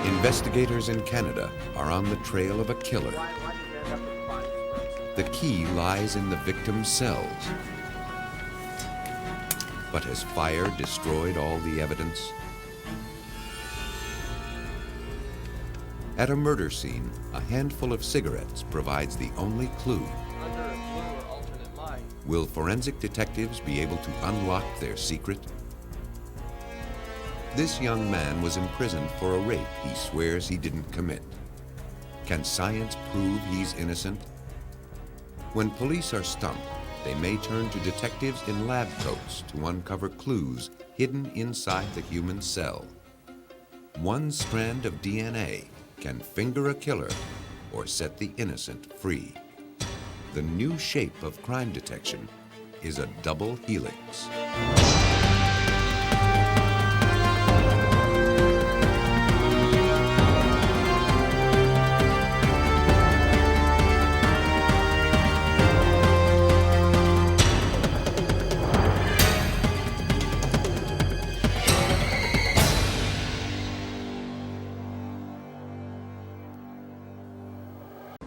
Investigators in Canada are on the trail of a killer. The key lies in the victim's cells. But has fire destroyed all the evidence? At a murder scene, a handful of cigarettes provides the only clue. Will forensic detectives be able to unlock their secret? This young man was imprisoned for a rape he swears he didn't commit. Can science prove he's innocent? When police are stumped, they may turn to detectives in lab coats to uncover clues hidden inside the human cell. One strand of DNA can finger a killer or set the innocent free. The new shape of crime detection is a double helix.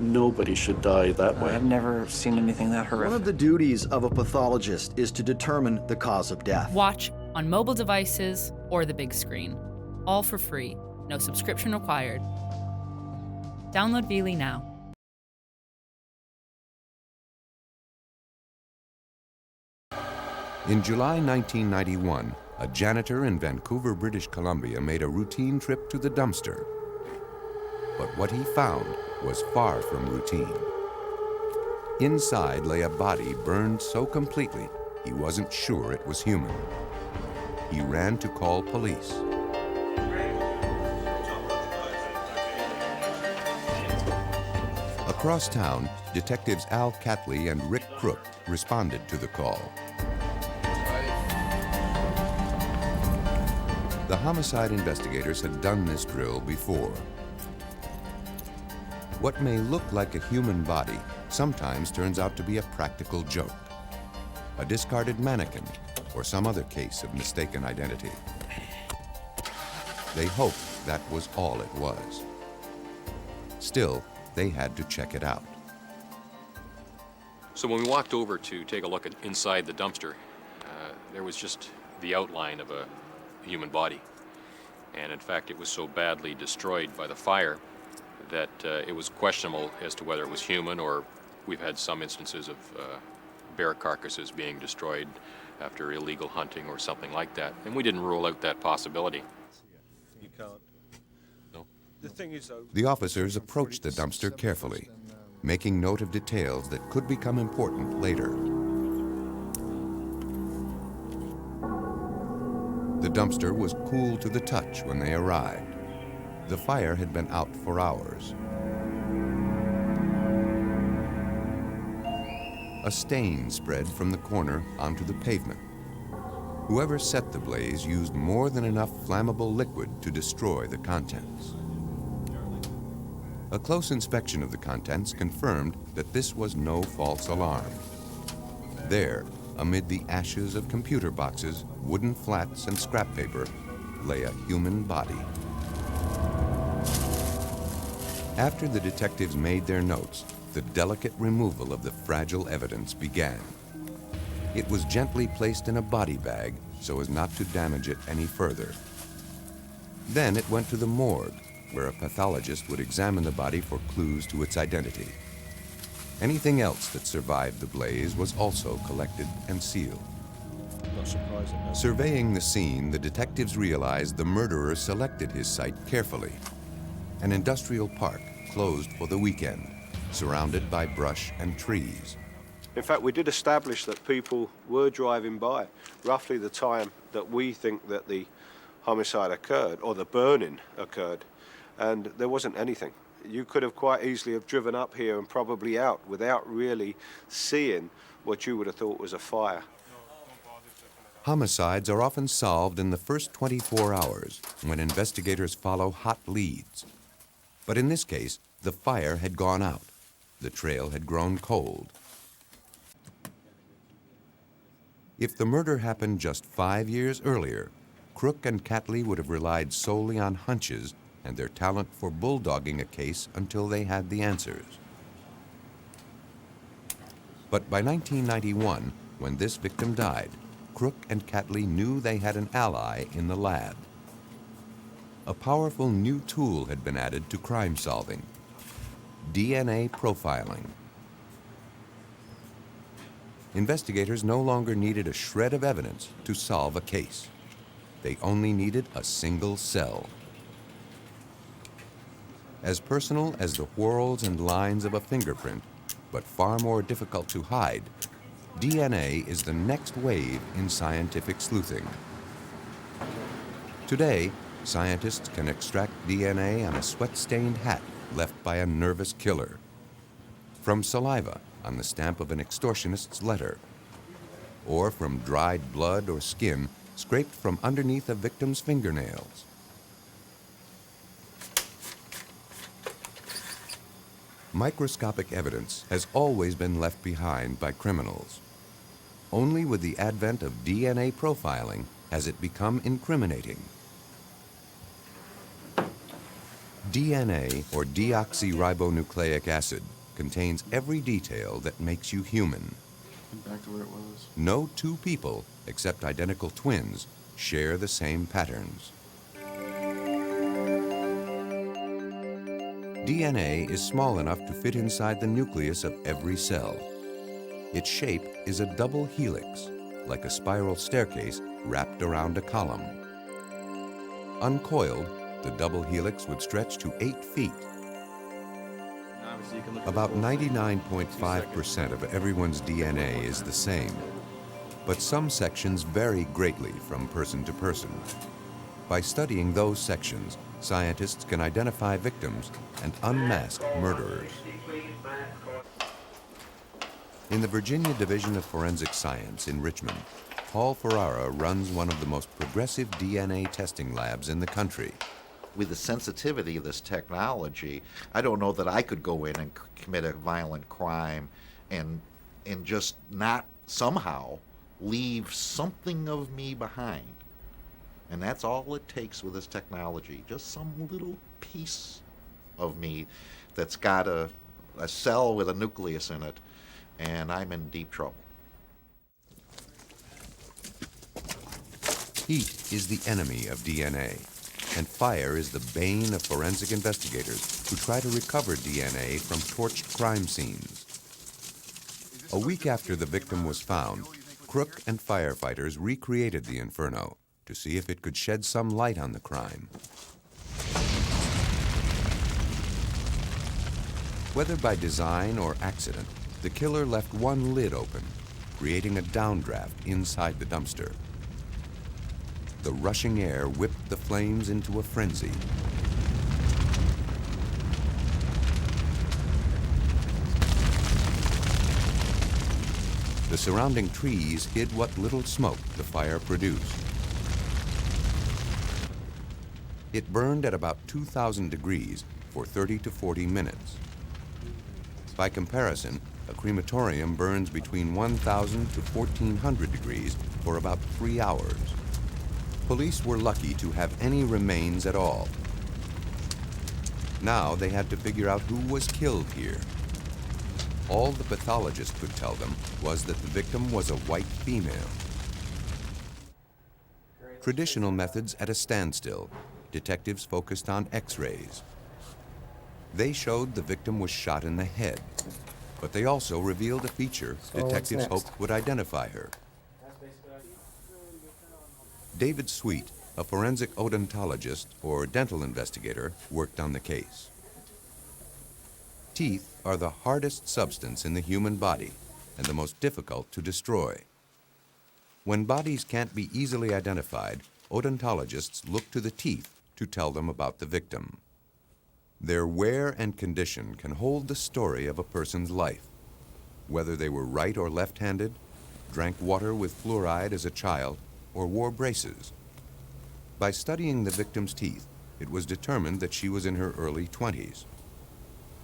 Nobody should die that way. I've never seen anything that horrific. One of the duties of a pathologist is to determine the cause of death. Watch on mobile devices or the big screen. All for free. No subscription required. Download Veely now. In July 1991, a janitor in Vancouver, British Columbia made a routine trip to the dumpster. But what he found was far from routine. Inside lay a body burned so completely he wasn't sure it was human. He ran to call police. Across town, detectives Al Catley and Rick Crook responded to the call. The homicide investigators had done this drill before. What may look like a human body sometimes turns out to be a practical joke, a discarded mannequin, or some other case of mistaken identity. They hoped that was all it was. Still, they had to check it out. So when we walked over to take a look inside the dumpster, there was just the outline of a human body. And in fact, it was so badly destroyed by the fire that it was questionable as to whether it was human, or we've had some instances of bear carcasses being destroyed after illegal hunting or something like that. And we didn't rule out that possibility. You can't. No. The thing is, though, The officers approached the dumpster carefully, making note of details that could become important later. The dumpster was cool to the touch when they arrived. The fire had been out for hours. A stain spread from the corner onto the pavement. Whoever set the blaze used more than enough flammable liquid to destroy the contents. A close inspection of the contents confirmed that this was no false alarm. There, amid the ashes of computer boxes, wooden flats, and scrap paper, lay a human body. After the detectives made their notes, the delicate removal of the fragile evidence began. It was gently placed in a body bag so as not to damage it any further. Then it went to the morgue, where a pathologist would examine the body for clues to its identity. Anything else that survived the blaze was also collected and sealed. not surprising. No. Surveying the scene, the detectives realized the murderer selected his site carefully. An industrial park closed for the weekend, surrounded by brush and trees. In fact, we did establish that people were driving by roughly the time that we think that the homicide occurred, or the burning occurred, and there wasn't anything. You could have quite easily have driven up here and probably out without really seeing what you would have thought was a fire. Homicides are often solved in the first 24 hours when investigators follow hot leads. But in this case, the fire had gone out. The trail had grown cold. If the murder happened just 5 years earlier, Crook and Catley would have relied solely on hunches and their talent for bulldogging a case until they had the answers. But by 1991, when this victim died, Crook and Catley knew they had an ally in the lab. A powerful new tool had been added to crime solving: DNA profiling. Investigators no longer needed a shred of evidence to solve a case. They only needed a single cell. As personal as the whorls and lines of a fingerprint, but far more difficult to hide, DNA is the next wave in scientific sleuthing. Today, scientists can extract DNA on a sweat-stained hat left by a nervous killer, from saliva on the stamp of an extortionist's letter, or from dried blood or skin scraped from underneath a victim's fingernails. Microscopic evidence has always been left behind by criminals. Only with the advent of DNA profiling has it become incriminating. DNA, or deoxyribonucleic acid, contains every detail that makes you human. Back to where it was. No two people, except identical twins, share the same patterns. DNA is small enough to fit inside the nucleus of every cell. Its shape is a double helix, like a spiral staircase wrapped around a column. Uncoiled, the double helix would stretch to 8 feet. About 99.5% of everyone's DNA is the same, but some sections vary greatly from person to person. By studying those sections, scientists can identify victims and unmask murderers. In the Virginia Division of Forensic Science in Richmond, Paul Ferrara runs one of the most progressive DNA testing labs in the country. With the sensitivity of this technology, I don't know that I could go in and commit a violent crime and just not somehow leave something of me behind. And that's all it takes with this technology, just some little piece of me that's got a cell with a nucleus in it, and I'm in deep trouble. Heat is the enemy of DNA, and fire is the bane of forensic investigators who try to recover DNA from torched crime scenes. A week after the victim was found, Crook and firefighters recreated the inferno to see if it could shed some light on the crime. Whether by design or accident, the killer left one lid open, creating a downdraft inside the dumpster. The rushing air whipped the flames into a frenzy. The surrounding trees hid what little smoke the fire produced. It burned at about 2,000 degrees for 30 to 40 minutes. By comparison, a crematorium burns between 1,000 to 1,400 degrees for about 3 hours. Police were lucky to have any remains at all. Now they had to figure out who was killed here. All the pathologist could tell them was that the victim was a white female. Traditional methods at a standstill. Detectives focused on X-rays. They showed the victim was shot in the head, but they also revealed a feature detectives hoped would identify her. David Sweet, a forensic odontologist or dental investigator, worked on the case. Teeth are the hardest substance in the human body and the most difficult to destroy. When bodies can't be easily identified, odontologists look to the teeth to tell them about the victim. Their wear and condition can hold the story of a person's life, whether they were right or left-handed, drank water with fluoride as a child, or wore braces. By studying the victim's teeth, it was determined that she was in her early 20s.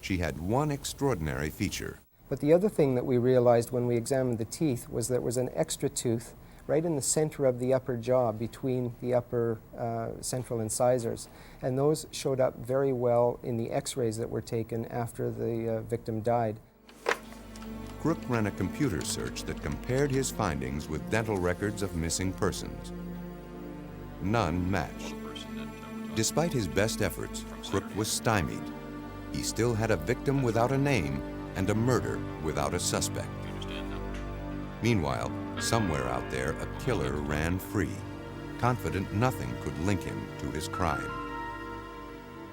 She had one extraordinary feature. But the other thing that we realized when we examined the teeth was there was an extra tooth right in the center of the upper jaw between the upper central incisors. And those showed up very well in the x-rays that were taken after the victim died. Crook ran a computer search that compared his findings with dental records of missing persons. None matched. Despite his best efforts, Crook was stymied. He still had a victim without a name and a murder without a suspect. Meanwhile, somewhere out there, a killer ran free, confident nothing could link him to his crime.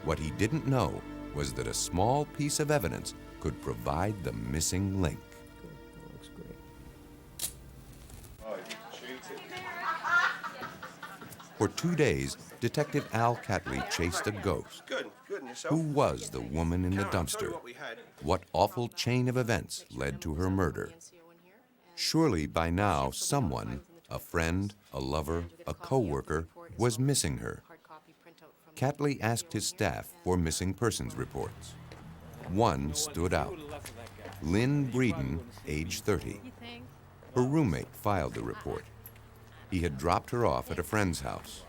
What he didn't know was that a small piece of evidence could provide the missing link. That looks great. For 2 days, Detective Al Catley chased a ghost. Who was the woman in the dumpster? What awful chain of events led to her murder? Surely by now someone, a friend, a lover, a co-worker, was missing her. Catley asked his staff for missing persons reports. One stood out. Lynn Breeden, age 30. Her roommate filed the report. He had dropped her off at a friend's house.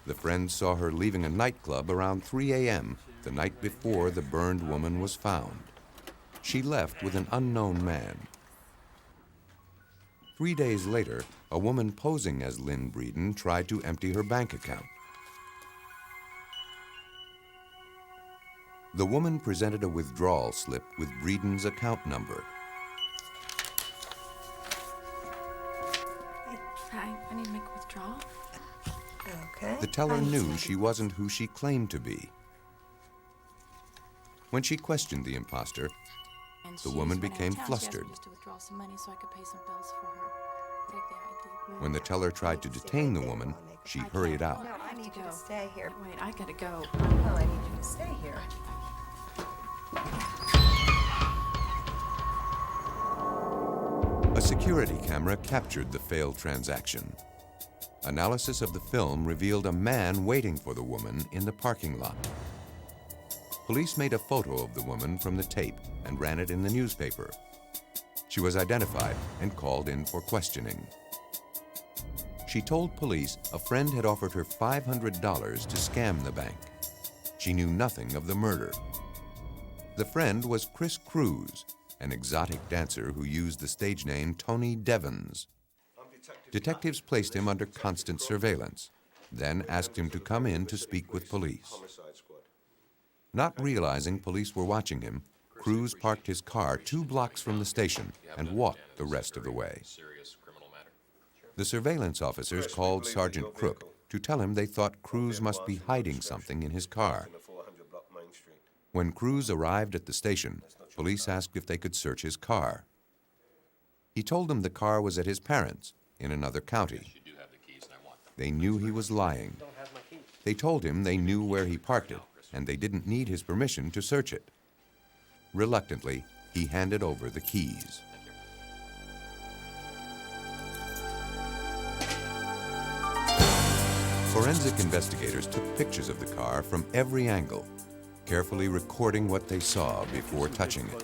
The friend saw her leaving a nightclub around 3 a.m. the night before the burned woman was found. She left with an unknown man. 3 days later, a woman posing as Lynn Breeden tried to empty her bank account. The woman presented a withdrawal slip with Breeden's account number. Hi, I need to make a withdrawal. Okay. The teller knew she wasn't who she claimed to be. When she questioned the imposter, the woman became flustered. When the teller tried to detain the woman, she hurried out. No, I need you to stay here. Wait, I gotta go. No, I need you to stay here. A security camera captured the failed transaction. Analysis of the film revealed a man waiting for the woman in the parking lot. Police made a photo of the woman from the tape and ran it in the newspaper. She was identified and called in for questioning. She told police a friend had offered her $500 to scam the bank. She knew nothing of the murder. The friend was Chris Cruz, an exotic dancer who used the stage name Tony Devons. Detectives placed him under constant surveillance, then asked him to come in to speak with police. Not realizing police were watching him, Cruz parked his car 2 blocks from the station and walked the rest of the way. The surveillance officers called Sergeant Crook to tell him they thought Cruz must be hiding something in his car. When Cruz arrived at the station, police asked if they could search his car. He told them the car was at his parents' in another county. They knew he was lying. They told him they knew where he parked it, and they didn't need his permission to search it. Reluctantly, he handed over the keys. Forensic investigators took pictures of the car from every angle, carefully recording what they saw before touching it.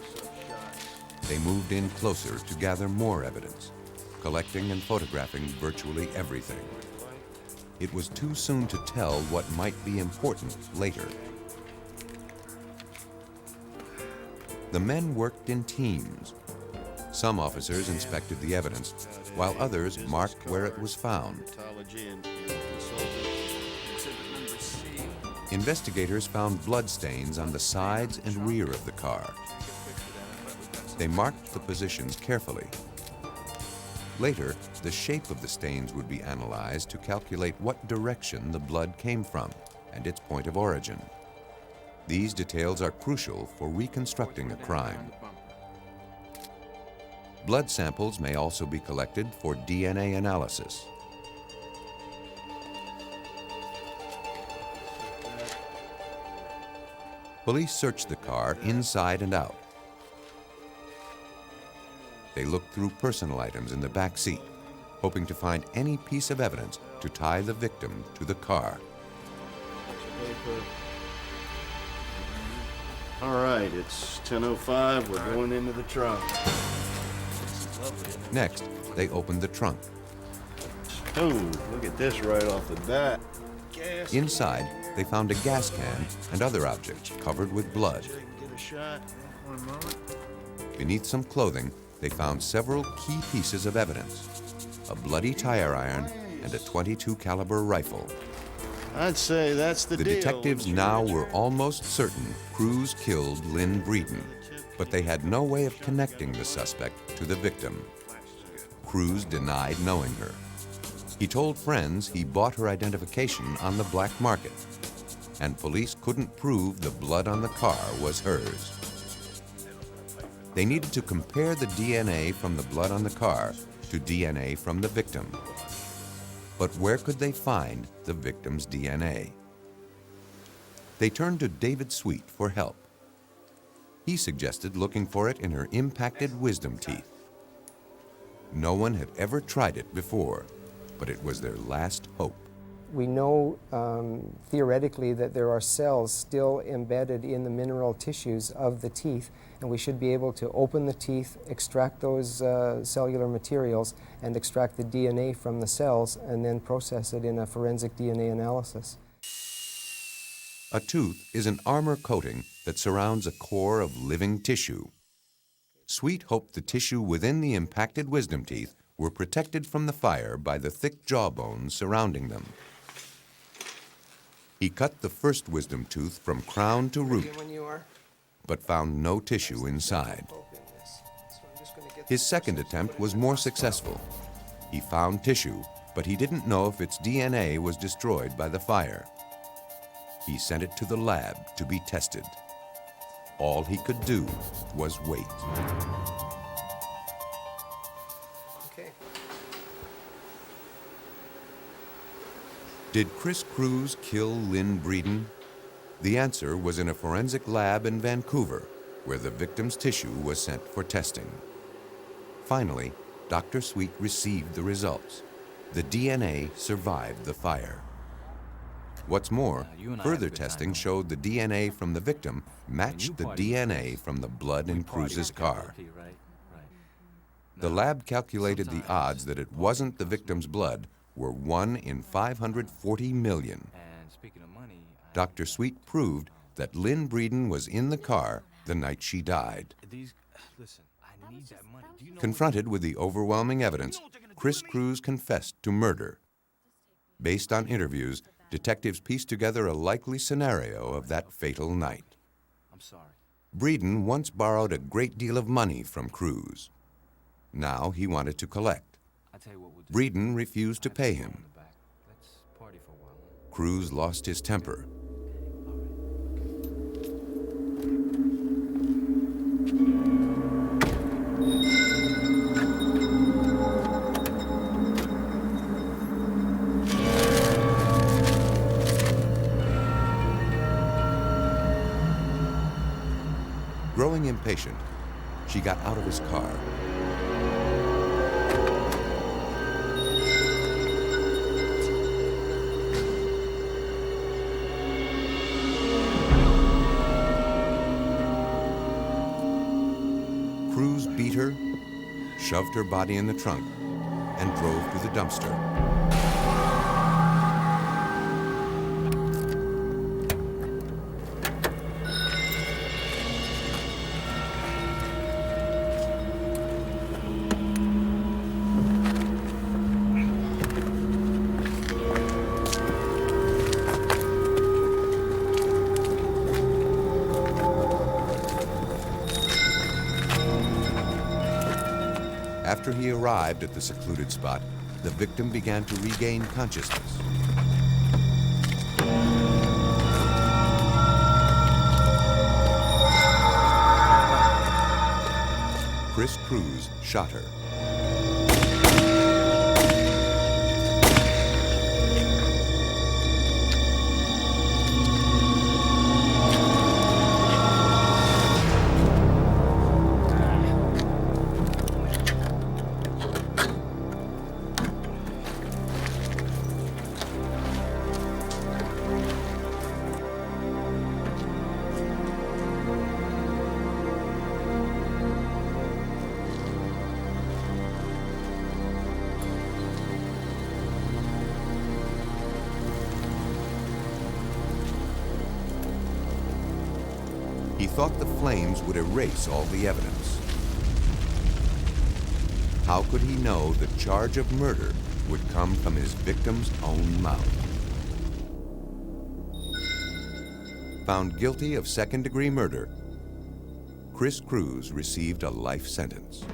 They moved in closer to gather more evidence, collecting and photographing virtually everything. It was too soon to tell what might be important later. The men worked in teams. Some officers inspected the evidence, while others marked where it was found. Investigators found bloodstains on the sides and rear of the car. They marked the positions carefully. Later, the shape of the stains would be analyzed to calculate what direction the blood came from and its point of origin. These details are crucial for reconstructing a crime. Blood samples may also be collected for DNA analysis. Police searched the car inside and out. They looked through personal items in the back seat, hoping to find any piece of evidence to tie the victim to the car. All right, it's 10:05. We're going into the trunk. Next, they opened the trunk. Oh, look at this right off the bat. Gas Inside, they found a gas can and other objects covered with blood. Get a shot. One moment. Beneath some clothing, they found several key pieces of evidence: a bloody tire iron and a .22 caliber rifle. I'd say that's the The deal. detectives now were almost certain Cruz killed Lynn Breeden, but they had no way of connecting the suspect to the victim. Cruz denied knowing her. He told friends he bought her identification on the black market, and police couldn't prove the blood on the car was hers. They needed to compare the DNA from the blood on the car to DNA from the victim. But where could they find the victim's DNA? They turned to David Sweet for help. He suggested looking for it in her impacted wisdom teeth. No one had ever tried it before, but it was their last hope. We know theoretically that there are cells still embedded in the mineral tissues of the teeth, and we should be able to open the teeth, extract those cellular materials, and extract the DNA from the cells, and then process it in a forensic DNA analysis. A tooth is an armor coating that surrounds a core of living tissue. Sweet hoped the tissue within the impacted wisdom teeth were protected from the fire by the thick jawbones surrounding them. He cut the first wisdom tooth from crown to root, but found no tissue inside. His second attempt was more successful. He found tissue, but he didn't know if its DNA was destroyed by the fire. He sent it to the lab to be tested. All he could do was wait. Did Chris Cruz kill Lynn Breeden? The answer was in a forensic lab in Vancouver, where the victim's tissue was sent for testing. Finally, Dr. Sweet received the results. The DNA survived the fire. What's more, further testing showed the DNA from the victim matched the DNA from the blood in Cruz's car. The lab calculated the odds that it wasn't the victim's blood were 1 in 540 million. Dr. Sweet proved that Lynn Breeden was in the car the night she died. Confronted with the overwhelming evidence, Chris Cruz confessed to murder. Based on interviews, detectives pieced together a likely scenario of that fatal night. Breeden once borrowed a great deal of money from Cruz. Now he wanted to collect. Breeden refused to pay him. Cruz lost his temper. Growing impatient, she got out of his car. Cruz beat her, shoved her body in the trunk, and drove to the dumpster. After he arrived at the secluded spot, the victim began to regain consciousness. Chris Cruz shot her. He thought the flames would erase all the evidence. How could he know the charge of murder would come from his victim's own mouth? Found guilty of second-degree murder, Chris Cruz received a life sentence.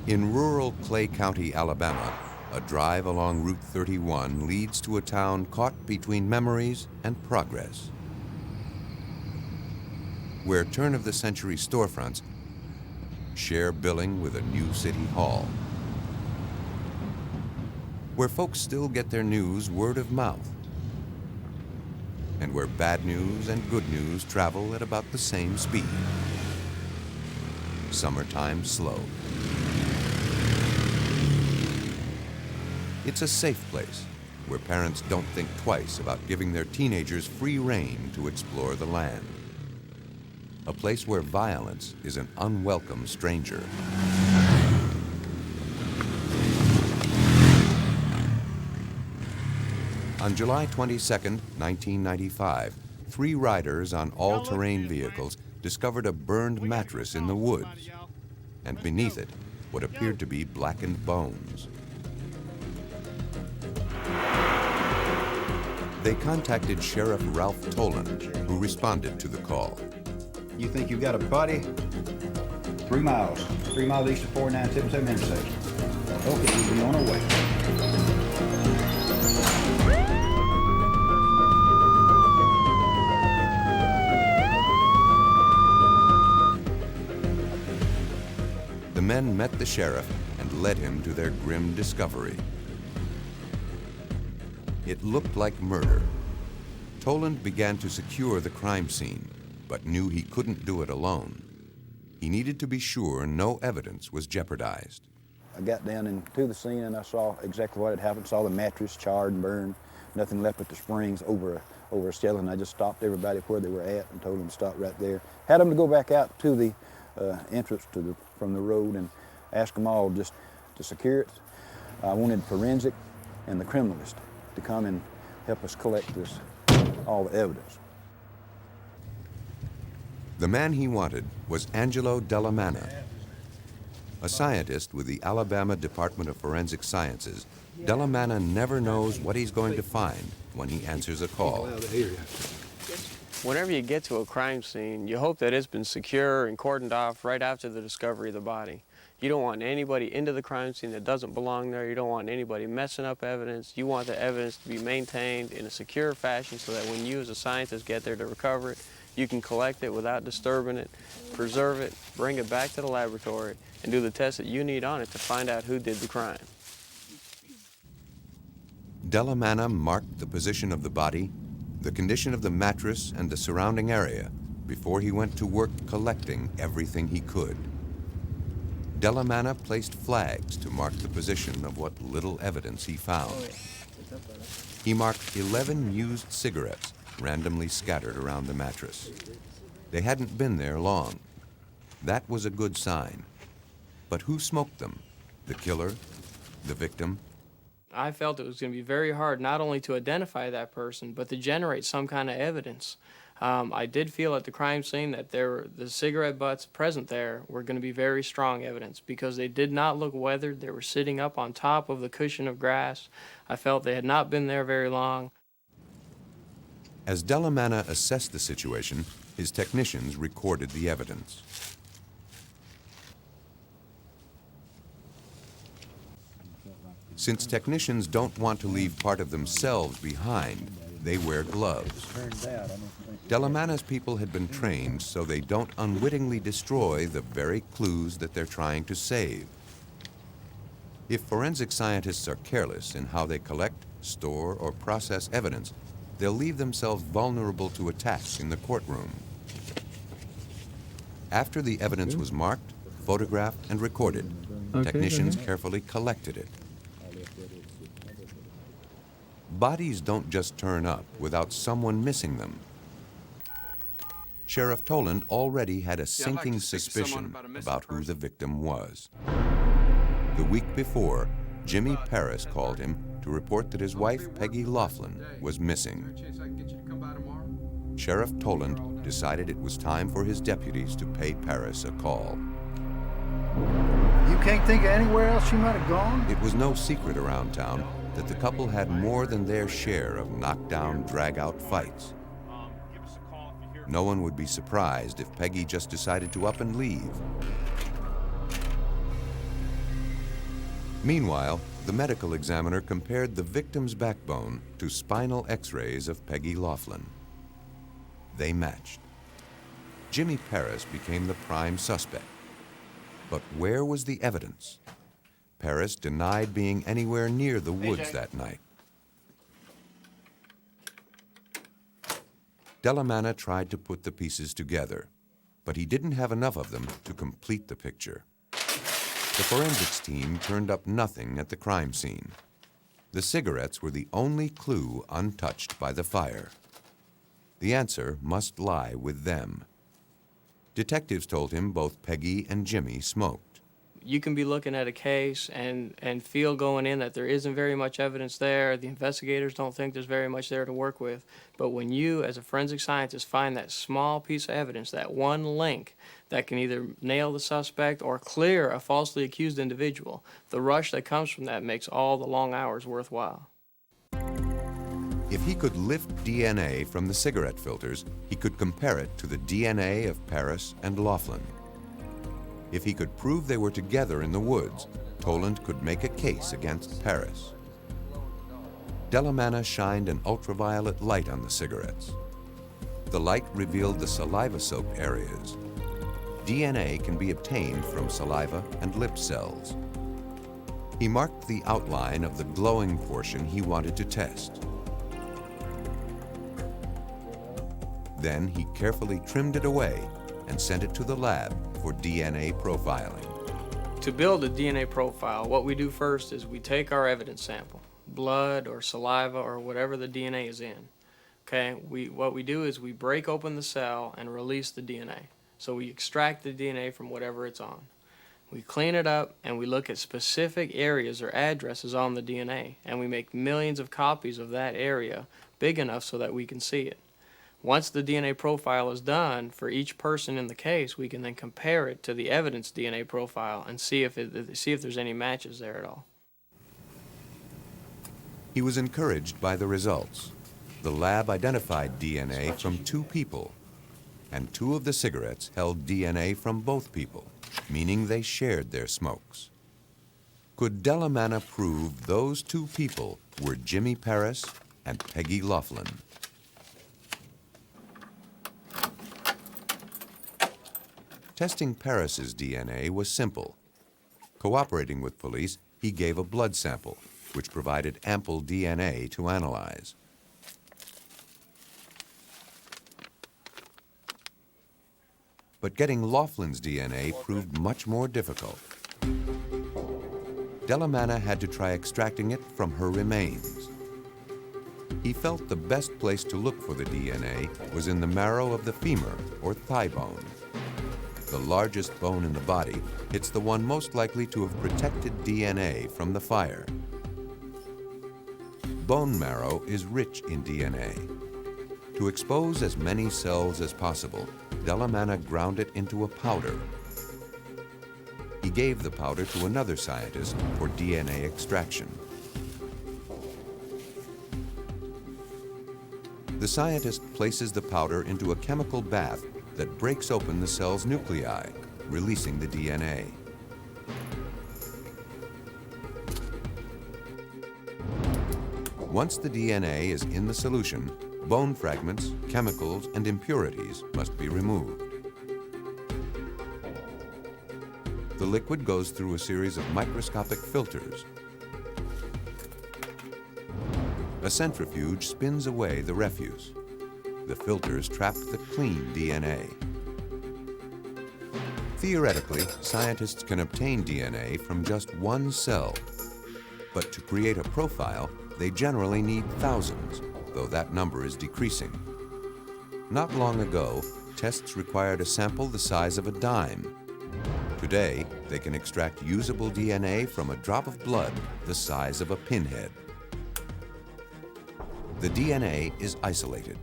In rural Clay County, Alabama, a drive along Route 31 leads to a town caught between memories and progress, where turn-of-the-century storefronts share billing with a new city hall, where folks still get their news word of mouth, and where bad news and good news travel at about the same speed. Summertime slow. It's a safe place where parents don't think twice about giving their teenagers free rein to explore the land. A place where violence is an unwelcome stranger. On July 22nd, 1995, 3 riders on all-terrain vehicles discovered a burned mattress in the woods, and beneath it, what appeared to be blackened bones. They contacted Sheriff Ralph Toland, who responded to the call. You think you've got a body? 3 miles. 3 miles east of 4977 intersection. Okay, we'll be on our way. The men met the sheriff and led him to their grim discovery. It looked like murder. Toland began to secure the crime scene, but knew he couldn't do it alone. He needed to be sure no evidence was jeopardized. I got down into the scene and I saw exactly what had happened. Saw the mattress charred and burned, nothing left but the springs over a skeleton. I just stopped everybody where they were at and told them to stop right there. Had them to go back out to the entrance from the road and ask them all just to secure it. I wanted forensic and the criminalist to come and help us collect all the evidence. The man he wanted was Angelo Dellamana. A scientist with the Alabama Department of Forensic Sciences, Dellamana never knows what he's going to find when he answers a call. Whenever you get to a crime scene, you hope that it's been secure and cordoned off right after the discovery of the body. You don't want anybody into the crime scene that doesn't belong there. You don't want anybody messing up evidence. You want the evidence to be maintained in a secure fashion so that when you as a scientist get there to recover it, you can collect it without disturbing it, preserve it, bring it back to the laboratory, and do the tests that you need on it to find out who did the crime. Dellamana marked the position of the body, the condition of the mattress and the surrounding area before he went to work collecting everything he could. Dellamana placed flags to mark the position of what little evidence he found. He marked 11 used cigarettes randomly scattered around the mattress. They hadn't been there long. That was a good sign. But who smoked them? The killer? The victim? I felt it was going to be very hard not only to identify that person, but to generate some kind of evidence. I did feel at the crime scene that the cigarette butts present there were going to be very strong evidence because they did not look weathered. They were sitting up on top of the cushion of grass. I felt they had not been there very long. As Dellamana assessed the situation, his technicians recorded the evidence. Since technicians don't want to leave part of themselves behind, they wear gloves. Dellamana's people had been trained so they don't unwittingly destroy the very clues that they're trying to save. If forensic scientists are careless in how they collect, store, or process evidence, they'll leave themselves vulnerable to attacks in the courtroom. After the evidence was marked, photographed, and recorded, technicians carefully collected it. Bodies don't just turn up without someone missing them. Sheriff Toland already had a sinking suspicion about who the victim was. The week before, Jimmy Paris called him to report that his wife, Peggy Laughlin, was missing. Sheriff Toland decided it was time for his deputies to pay Paris a call. You can't think of anywhere else she might have gone? It was no secret around town that the couple had more than their share of knockdown, drag-out fights. No one would be surprised if Peggy just decided to up and leave. Meanwhile, the medical examiner compared the victim's backbone to spinal x-rays of Peggy Laughlin. They matched. Jimmy Paris became the prime suspect. But where was the evidence? Paris denied being anywhere near the woods that night. Delamana tried to put the pieces together, but he didn't have enough of them to complete the picture. The forensics team turned up nothing at the crime scene. The cigarettes were the only clue untouched by the fire. The answer must lie with them. Detectives told him both Peggy and Jimmy smoked. You can be looking at a case and feel going in that there isn't very much evidence there. The investigators don't think there's very much there to work with. But when you, as a forensic scientist, find that small piece of evidence, that one link that can either nail the suspect or clear a falsely accused individual, the rush that comes from that makes all the long hours worthwhile. If he could lift DNA from the cigarette filters, he could compare it to the DNA of Paris and Laughlin. If he could prove they were together in the woods, Toland could make a case against Paris. Delamana shined an ultraviolet light on the cigarettes. The light revealed the saliva-soaked areas. DNA can be obtained from saliva and lip cells. He marked the outline of the glowing portion he wanted to test. Then he carefully trimmed it away and sent it to the lab for DNA profiling. To build a DNA profile, what we do first is we take our evidence sample, blood or saliva or whatever the DNA is in. Okay, what we do is we break open the cell and release the DNA. So we extract the DNA from whatever it's on. We clean it up and we look at specific areas or addresses on the DNA, and we make millions of copies of that area big enough so that we can see it. Once the DNA profile is done for each person in the case, we can then compare it to the evidence DNA profile and see if there's any matches there at all. He was encouraged by the results. The lab identified DNA from 2 people, and 2 of the cigarettes held DNA from both people, meaning they shared their smokes. Could Delamana prove those 2 people were Jimmy Paris and Peggy Laughlin? Testing Paris's DNA was simple. Cooperating with police, he gave a blood sample, which provided ample DNA to analyze. But getting Laughlin's DNA proved much more difficult. Delamana had to try extracting it from her remains. He felt the best place to look for the DNA was in the marrow of the femur, or thigh bone. The largest bone in the body, it's the one most likely to have protected DNA from the fire. Bone marrow is rich in DNA. To expose as many cells as possible, Delamana ground it into a powder. He gave the powder to another scientist for DNA extraction. The scientist places the powder into a chemical bath that breaks open the cell's nuclei, releasing the DNA. Once the DNA is in the solution, bone fragments, chemicals, and impurities must be removed. The liquid goes through a series of microscopic filters. A centrifuge spins away the refuse. The filters trap the clean DNA. Theoretically, scientists can obtain DNA from just one cell. But to create a profile, they generally need thousands, though that number is decreasing. Not long ago, tests required a sample the size of a dime. Today, they can extract usable DNA from a drop of blood the size of a pinhead. The DNA is isolated.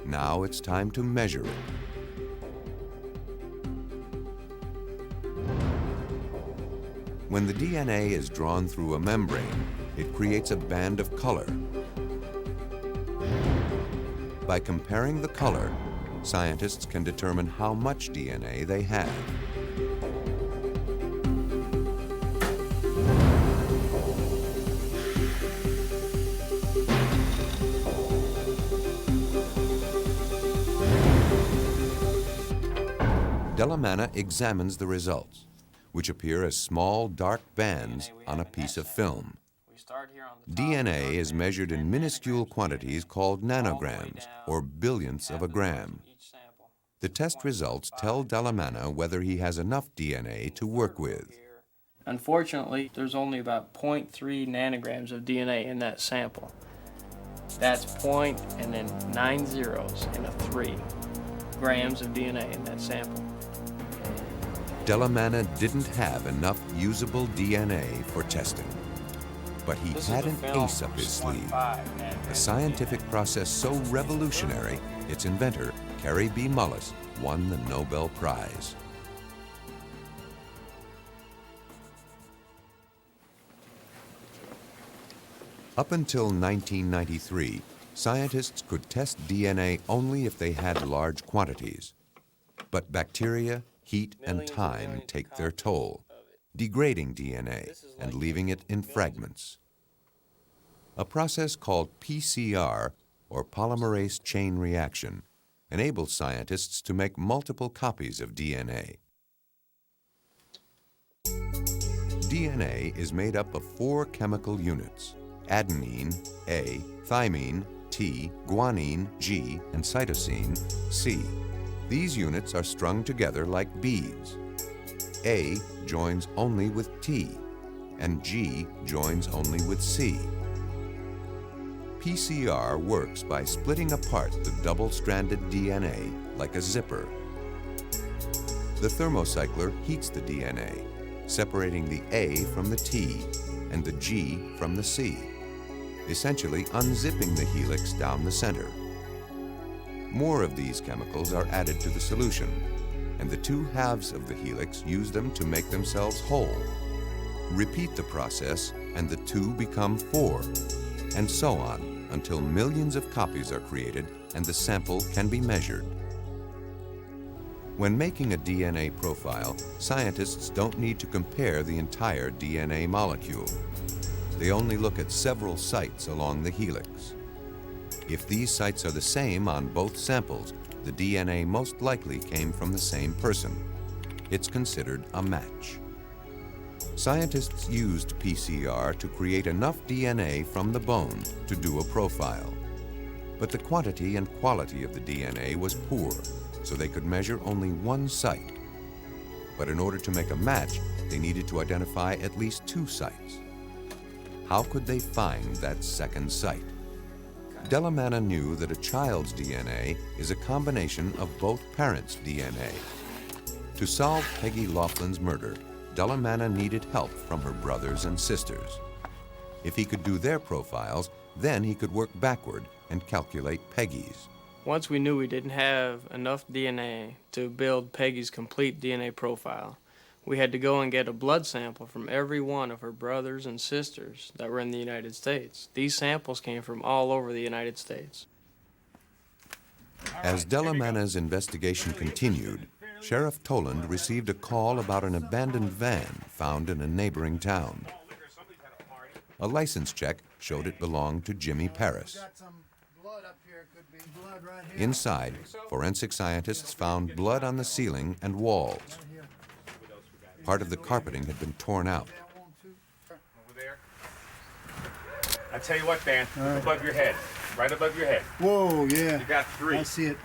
Now it's time to measure it. When the DNA is drawn through a membrane, it creates a band of color. By comparing the color, scientists can determine how much DNA they have. Delamana examines the results, which appear as small dark bands on a piece of film. DNA is measured in minuscule quantities called nanograms, or billionths of a gram. The test results tell Delamana whether he has enough DNA to work with. Unfortunately, there's only about 0.3 nanograms of DNA in that sample. That's point and then 9 zeros and a 3 grams of DNA in that sample. Delamana didn't have enough usable DNA for testing. But he had an ace up his sleeve, a scientific process so revolutionary, its inventor, Carrie B. Mullis, won the Nobel Prize. Up until 1993, scientists could test DNA only if they had large quantities. But bacteria, heat, and time take their toll, degrading DNA and leaving it in fragments. A process called PCR, or polymerase chain reaction, enables scientists to make multiple copies of DNA. DNA is made up of 4 chemical units: adenine, A, thymine, T, guanine, G, and cytosine, C. These units are strung together like beads. A joins only with T, and G joins only with C. PCR works by splitting apart the double-stranded DNA like a zipper. The thermocycler heats the DNA, separating the A from the T and the G from the C, essentially unzipping the helix down the center. More of these chemicals are added to the solution, and the 2 halves of the helix use them to make themselves whole. Repeat the process, and the 2 become 4, and so on, until millions of copies are created and the sample can be measured. When making a DNA profile, scientists don't need to compare the entire DNA molecule. They only look at several sites along the helix. If these sites are the same on both samples, the DNA most likely came from the same person. It's considered a match. Scientists used PCR to create enough DNA from the bone to do a profile. But the quantity and quality of the DNA was poor, so they could measure only 1 site. But in order to make a match, they needed to identify at least 2 sites. How could they find that second site? Delamana knew that a child's DNA is a combination of both parents' DNA. To solve Peggy Laughlin's murder, Delamana needed help from her brothers and sisters. If he could do their profiles, then he could work backward and calculate Peggy's. Once we knew we didn't have enough DNA to build Peggy's complete DNA profile, we had to go and get a blood sample from every one of her brothers and sisters that were in the United States. These samples came from all over the United States. As Delamana's investigation continued, Sheriff Toland received a call about an abandoned van found in a neighboring town. A license check showed it belonged to Jimmy Paris. Inside, forensic scientists found blood on the ceiling and walls. Part of the carpeting had been torn out. I tell you what, Dan, right. Above your head, right above your head. Whoa, yeah. You got 3. I see it.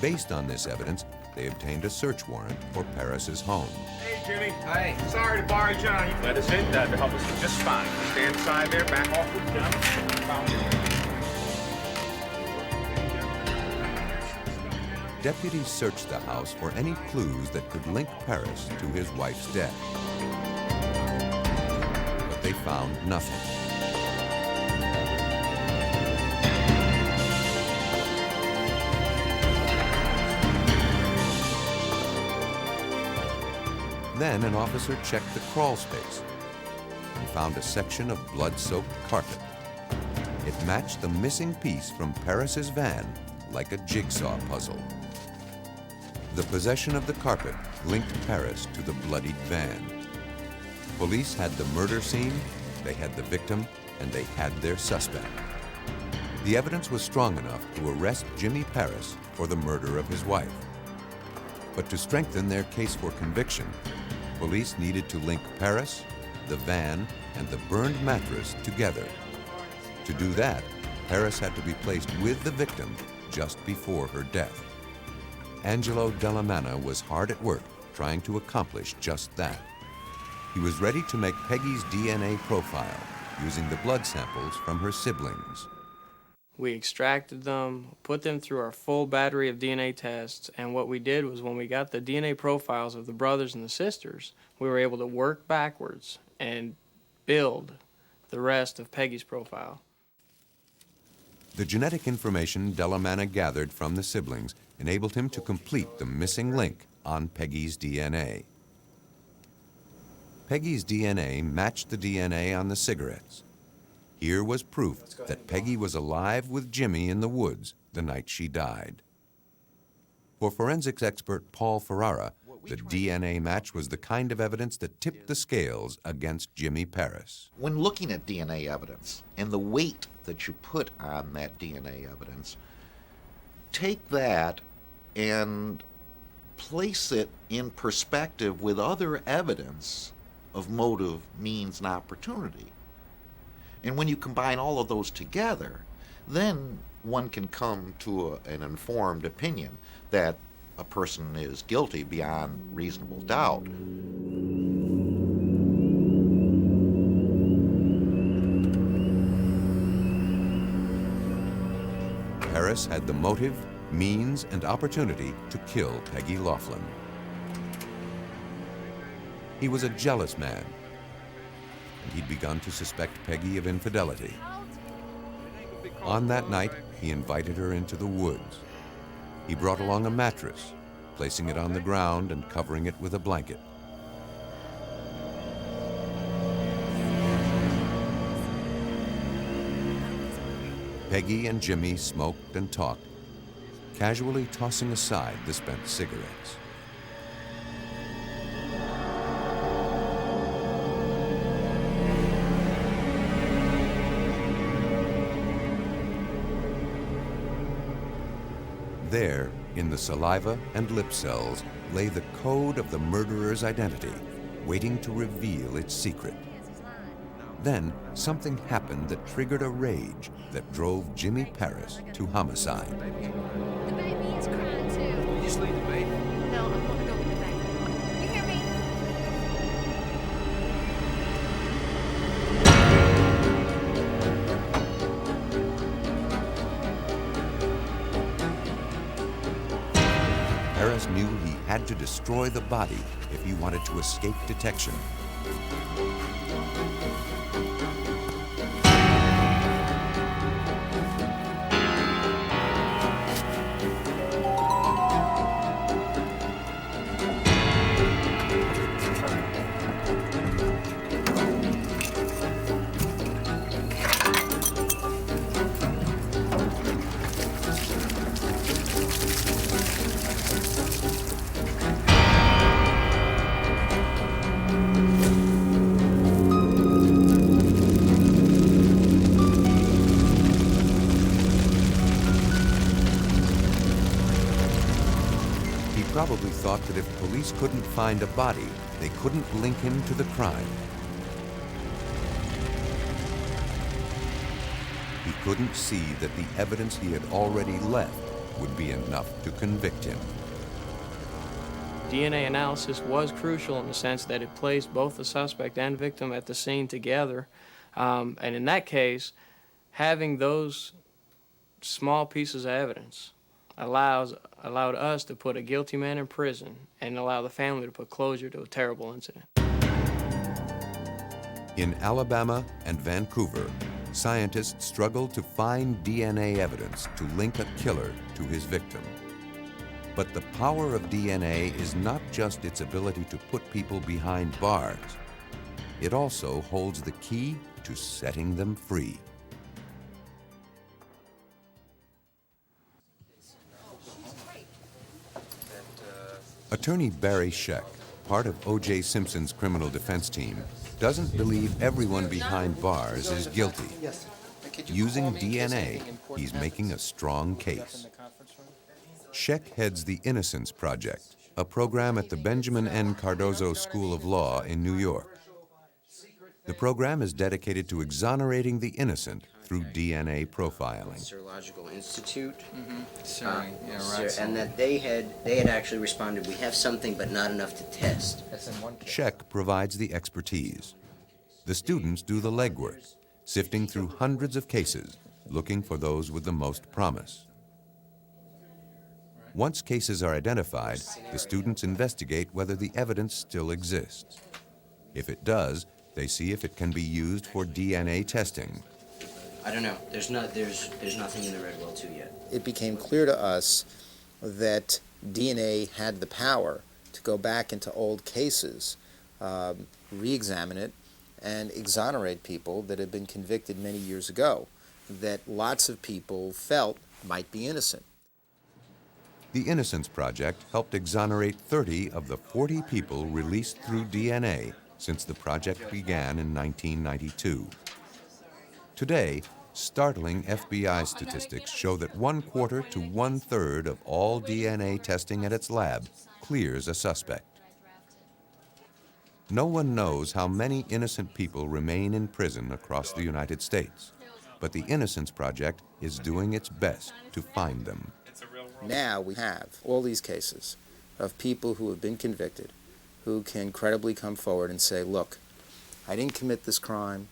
Based on this evidence, they obtained a search warrant for Paris's home. Hey, Jimmy. Hey. Sorry to bother you, John. You let us in to help us just fine. Stand aside there, back off the counter. Deputies searched the house for any clues that could link Paris to his wife's death. But they found nothing. Then an officer checked the crawl space and found a section of blood-soaked carpet. It matched the missing piece from Paris's van like a jigsaw puzzle. The possession of the carpet linked Paris to the bloodied van. Police had the murder scene, they had the victim, and they had their suspect. The evidence was strong enough to arrest Jimmy Paris for the murder of his wife. But to strengthen their case for conviction, police needed to link Paris, the van, and the burned mattress together. To do that, Paris had to be placed with the victim just before her death. Angelo Dellamana was hard at work trying to accomplish just that. He was ready to make Peggy's DNA profile using the blood samples from her siblings. We extracted them, put them through our full battery of DNA tests, and what we did was when we got the DNA profiles of the brothers and the sisters, we were able to work backwards and build the rest of Peggy's profile. The genetic information Dellamana gathered from the siblings enabled him to complete the missing link on Peggy's DNA. Peggy's DNA matched the DNA on the cigarettes. Here was proof that Peggy was alive with Jimmy in the woods the night she died. For forensics expert Paul Ferrara, the DNA match was the kind of evidence that tipped the scales against Jimmy Paris. When looking at DNA evidence and the weight that you put on that DNA evidence, take that and place it in perspective with other evidence of motive, means, and opportunity. And when you combine all of those together, then one can come to an informed opinion that a person is guilty beyond reasonable doubt. Paris had the motive, means, and opportunity to kill Peggy Laughlin. He was a jealous man, and he'd begun to suspect Peggy of infidelity. On that night, he invited her into the woods. He brought along a mattress, placing it on the ground and covering it with a blanket. Peggy and Jimmy smoked and talked, casually tossing aside the spent cigarettes. There, in the saliva and lip cells, lay the code of the murderer's identity, waiting to reveal its secret. Then, something happened that triggered a rage that drove Jimmy Paris to homicide. The baby is crying too. You just leave the baby. No, I'm gonna go get the baby. You hear me? Paris knew he had to destroy the body if he wanted to escape detection. Probably thought that if police couldn't find a body, they couldn't link him to the crime. He couldn't see that the evidence he had already left would be enough to convict him. DNA analysis was crucial in the sense that it placed both the suspect and victim at the scene together. And in that case, having those small pieces of evidence allowed us to put a guilty man in prison and allow the family to put closure to a terrible incident. In Alabama and Vancouver, scientists struggled to find DNA evidence to link a killer to his victim. But the power of DNA is not just its ability to put people behind bars. It also holds the key to setting them free. Attorney Barry Scheck, part of O.J. Simpson's criminal defense team, doesn't believe everyone behind bars is guilty. Using DNA, he's making a strong case. Scheck heads the Innocence Project, a program at the Benjamin N. Cardozo School of Law in New York. The program is dedicated to exonerating the innocent through DNA profiling. Serological Institute. Sorry, yeah, right. And that they had actually responded, we have something but not enough to test. Scheck provides the expertise. The students do the legwork, sifting through hundreds of cases, looking for those with the most promise. Once cases are identified, the students investigate whether the evidence still exists. If it does, they see if it can be used for DNA testing. I don't know. There's nothing in the red well 2 yet. It became clear to us that DNA had the power to go back into old cases, re-examine it, and exonerate people that had been convicted many years ago, that lots of people felt might be innocent. The Innocence Project helped exonerate 30 of the 40 people released through DNA since the project began in 1992. Today, startling FBI statistics show that 1/4 to 1/3 of all DNA testing at its lab clears a suspect. No one knows how many innocent people remain in prison across the United States, but the Innocence Project is doing its best to find them. Now we have all these cases of people who have been convicted, who can credibly come forward and say, look, I didn't commit this crime.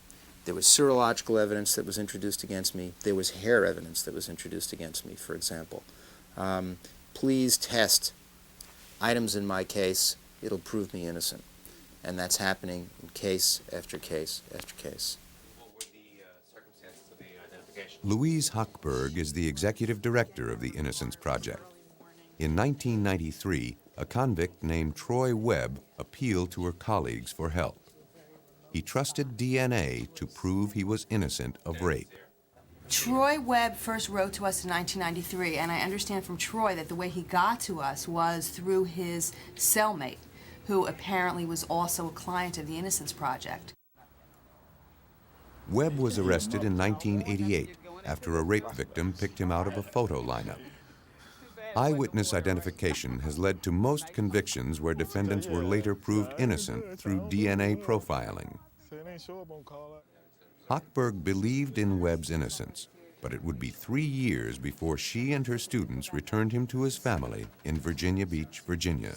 There was serological evidence that was introduced against me. There was hair evidence that was introduced against me, for example. Please test items in my case. It'll prove me innocent. And that's happening in case after case after case. What were the circumstances of the identification? Louise Hochberg is the executive director of the Innocence Project. In 1993, a convict named Troy Webb appealed to her colleagues for help. He trusted DNA to prove he was innocent of rape. Troy Webb first wrote to us in 1993, and I understand from Troy that the way he got to us was through his cellmate, who apparently was also a client of the Innocence Project. Webb was arrested in 1988 after a rape victim picked him out of a photo lineup. Eyewitness identification has led to most convictions where defendants were later proved innocent through DNA profiling. Hochberg believed in Webb's innocence, but it would be 3 years before she and her students returned him to his family in Virginia Beach, Virginia.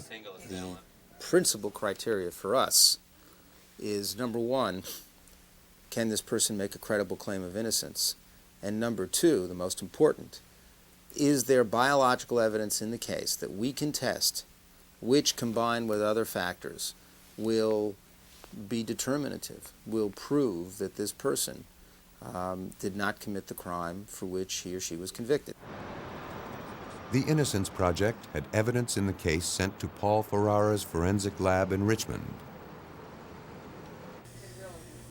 The principal criteria for us is, number one, can this person make a credible claim of innocence? And number two, the most important, is there biological evidence in the case that we can test, which combined with other factors will be determinative, will prove that this person did not commit the crime for which he or she was convicted. The Innocence Project had evidence in the case sent to Paul Ferrara's forensic lab in Richmond.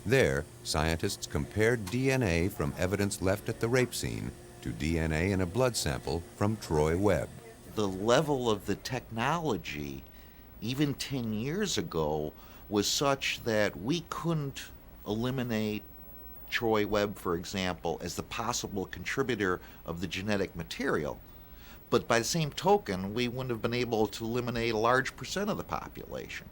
There, scientists compared DNA from evidence left at the rape scene to DNA in a blood sample from Troy Webb. The level of the technology, even 10 years ago, was such that we couldn't eliminate Troy Webb, for example, as the possible contributor of the genetic material. But by the same token, we wouldn't have been able to eliminate a large percent of the population.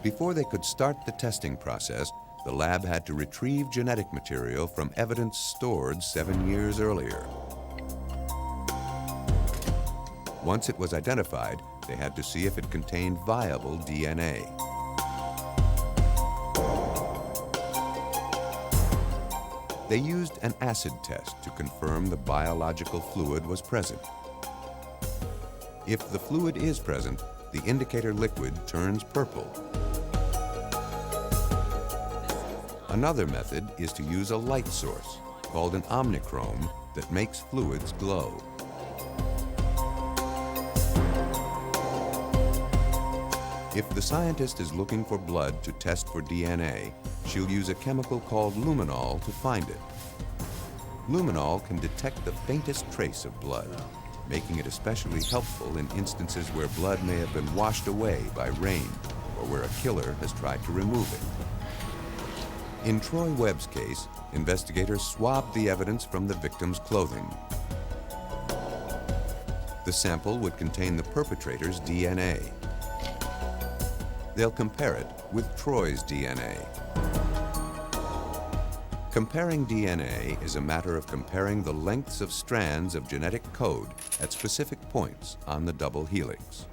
Before they could start the testing process, the lab had to retrieve genetic material from evidence stored 7 years earlier. Once it was identified, they had to see if it contained viable DNA. They used an acid test to confirm the biological fluid was present. If the fluid is present, the indicator liquid turns purple. Another method is to use a light source, called an omnichrome, that makes fluids glow. If the scientist is looking for blood to test for DNA, she'll use a chemical called luminol to find it. Luminol can detect the faintest trace of blood, making it especially helpful in instances where blood may have been washed away by rain or where a killer has tried to remove it. In Troy Webb's case, investigators swabbed the evidence from the victim's clothing. The sample would contain the perpetrator's DNA. They'll compare it with Troy's DNA. Comparing DNA is a matter of comparing the lengths of strands of genetic code at specific points on the double helix.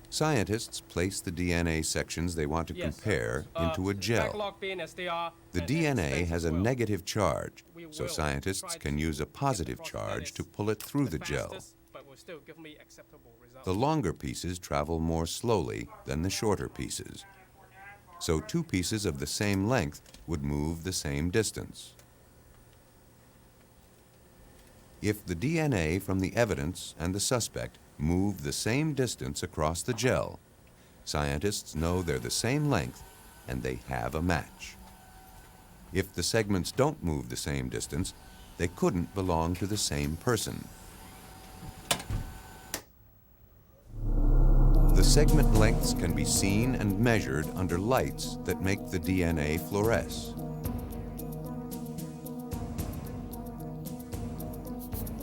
Scientists place the DNA sections they want to compare into a gel. The DNA has a negative charge, so scientists can use a positive charge to pull it through the gel. The longer pieces travel more slowly than the shorter pieces. So two pieces of the same length would move the same distance. If the DNA from the evidence and the suspect move the same distance across the gel, scientists know they're the same length and they have a match. If the segments don't move the same distance, they couldn't belong to the same person. The segment lengths can be seen and measured under lights that make the DNA fluoresce.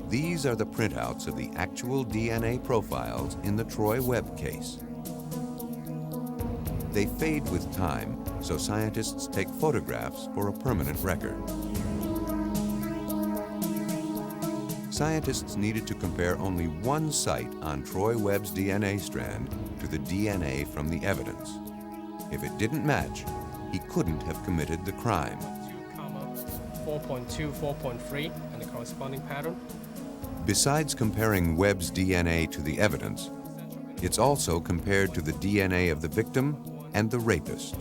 These are the printouts of the actual DNA profiles in the Troy Webb case. They fade with time, so scientists take photographs for a permanent record. Scientists needed to compare only one site on Troy Webb's DNA strand to the DNA from the evidence. If it didn't match, he couldn't have committed the crime. 4.2, 4.3, and the corresponding pattern. Besides comparing Webb's DNA to the evidence, it's also compared to the DNA of the victim and the rapist.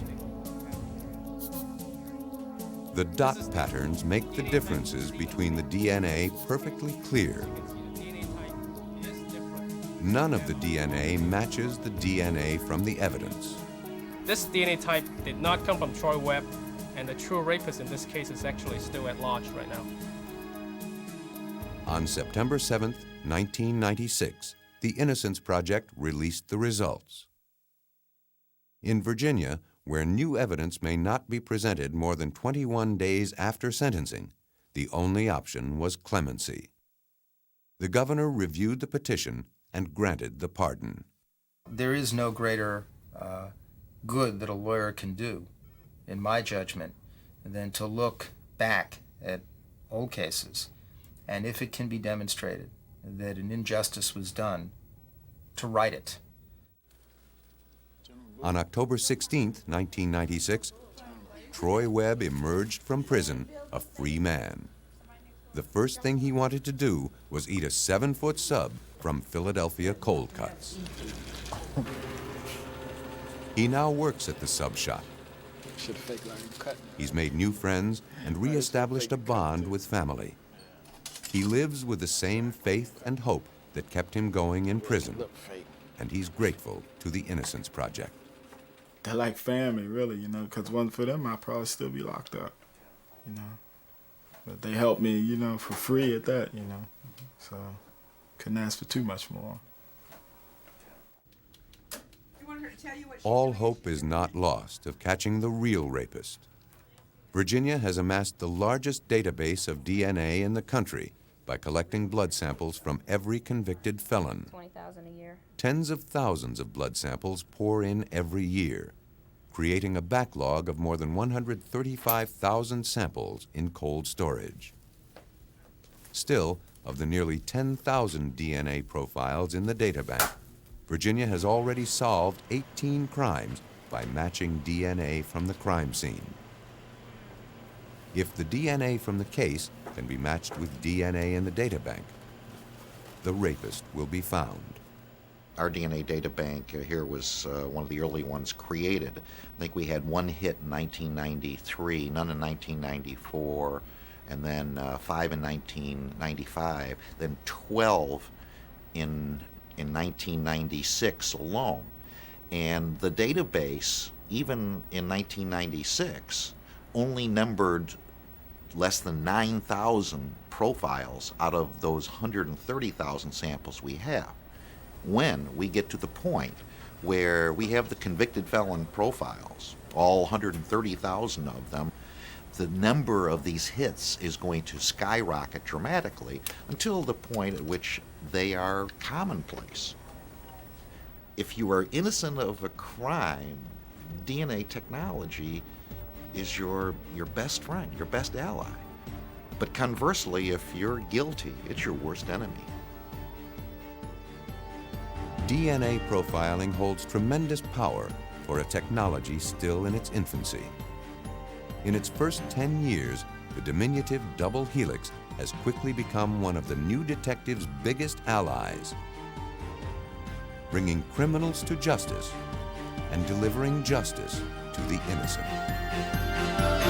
The dot patterns make the differences between the DNA perfectly clear. None of the DNA matches the DNA from the evidence. This DNA type did not come from Troy Webb, and the true rapist in this case is actually still at large right now. On September 7th, 1996, the Innocence Project released the results. In Virginia, where new evidence may not be presented more than 21 days after sentencing, the only option was clemency. The governor reviewed the petition and granted the pardon. There is no greater good that a lawyer can do, in my judgment, than to look back at old cases, and if it can be demonstrated that an injustice was done, to right it. On October 16, 1996, Troy Webb emerged from prison a free man. The first thing he wanted to do was eat a 7-foot sub from Philadelphia Cold Cuts. He now works at the sub shop. He's made new friends and reestablished a bond with family. He lives with the same faith and hope that kept him going in prison, and he's grateful to the Innocence Project. They're like family, really, you know, because wasn't for them, I'd probably still be locked up, you know. But they helped me, you know, for free at that, you know. So, couldn't ask for too much more. All hope is not lost of catching the real rapist. Virginia has amassed the largest database of DNA in the country by collecting blood samples from every convicted felon. 20,000 a year. Tens of thousands of blood samples pour in every year, creating a backlog of more than 135,000 samples in cold storage. Still, of the nearly 10,000 DNA profiles in the databank, Virginia has already solved 18 crimes by matching DNA from the crime scene. If the DNA from the case can be matched with DNA in the databank, the rapist will be found. Our DNA data bank here was one of the early ones created. I think we had one hit in 1993, none in 1994, and then 5 in 1995, then 12 in 1996 alone. And the database, even in 1996, only numbered less than 9,000 profiles out of those 130,000 samples we have. When we get to the point where we have the convicted felon profiles, all 130,000 of them, the number of these hits is going to skyrocket dramatically until the point at which they are commonplace. If you are innocent of a crime, DNA technology is your best friend, your best ally. But conversely, if you're guilty, it's your worst enemy. DNA profiling holds tremendous power for a technology still in its infancy. In its first 10 years, the diminutive double helix has quickly become one of the new detective's biggest allies, bringing criminals to justice and delivering justice to the innocent.